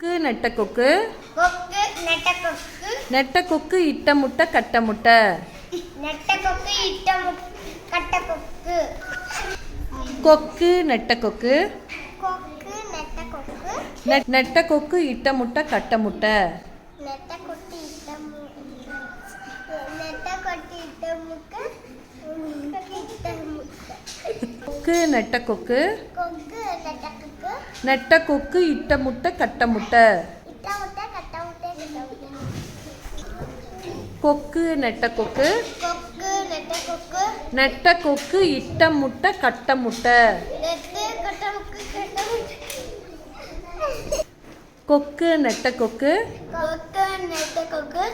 கொக்கு நெட்ட கொக்கு கொக்கு நெட்ட கொக்கு நெட்ட கொக்கு இட்ட முட்டை கட்ட முட்டை நெட்ட கொக்கு இட்ட கட்ட கொக்கு கொக்கு நெட்ட கொக்கு கொக்கு நெட்ட கொக்கு நெட்ட கொக்கு இட்ட முட்டை கட்ட முட்டை நெட்ட கொட்டி இட்ட நெட்ட கொட்டி இட்ட முட்டை கொக்கு நெட்ட கொக்கு கொக்கு நெட்ட கொக்கு நெட்ட கொக்கு இட்ட முட்டை கட்ட முட்டை இட்ட முட்டை கட்ட முட்டை கிட்ட முட்டை கொக்கு நெட்ட கொக்கு கொக்கு நெட்ட கொக்கு நெட்ட கொக்கு இட்ட முட்டை கட்ட முட்டை நெட்ட கட்ட முக்கு கட்ட முட்டை கொக்கு நெட்ட கொக்கு கொக்கு நெட்ட கொக்கு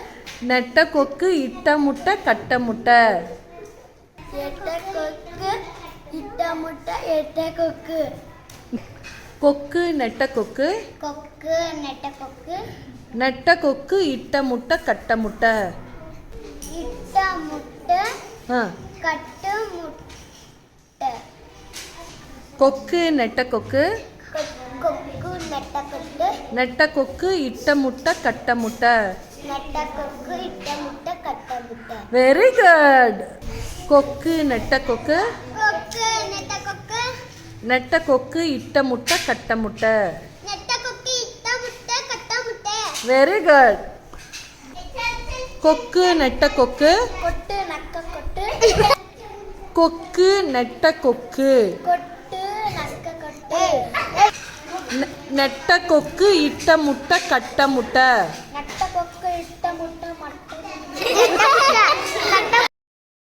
நெட்ட கொக்கு இட்ட முட்டை கட்ட முட்டை எட்ட கொக்கு இட்ட முட்டை எட்ட கொக்கு கொக்கு நெட்ட கொக்கு கொக்கு நெட்ட கொக்கு நெட்ட கொக்கு இட்ட முட்டை கட்ட முட்டை இட்ட முட்டை ஆ கட்டு முட்டை கொக்கு நெட்ட கொக்கு கொக்கு நெட்ட கொக்கு நெட்ட கொக்கு இட்ட முட்டை கட்ட முட்டை நெட்ட கொக்கு இட்ட முட்டை கட்ட முட்டை வெரி குட் கொக்கு நெட்ட கொக்கு கொக்கு நெட்ட கொக்கு நெட்ட கொக்கு இட்ட முட்டை கட்ட முட்டை நெட்ட கொக்கு இட்ட முட்டை கட்ட முட்டை வெரி குட் கொக்கு நெட்ட கொக்கு கொட்டு நக்க கொட்டு கொக்கு நெட்ட கொக்கு கொட்டு நக்க கொட்டு நெட்ட கொக்கு இட்ட முட்டை கட்ட முட்டை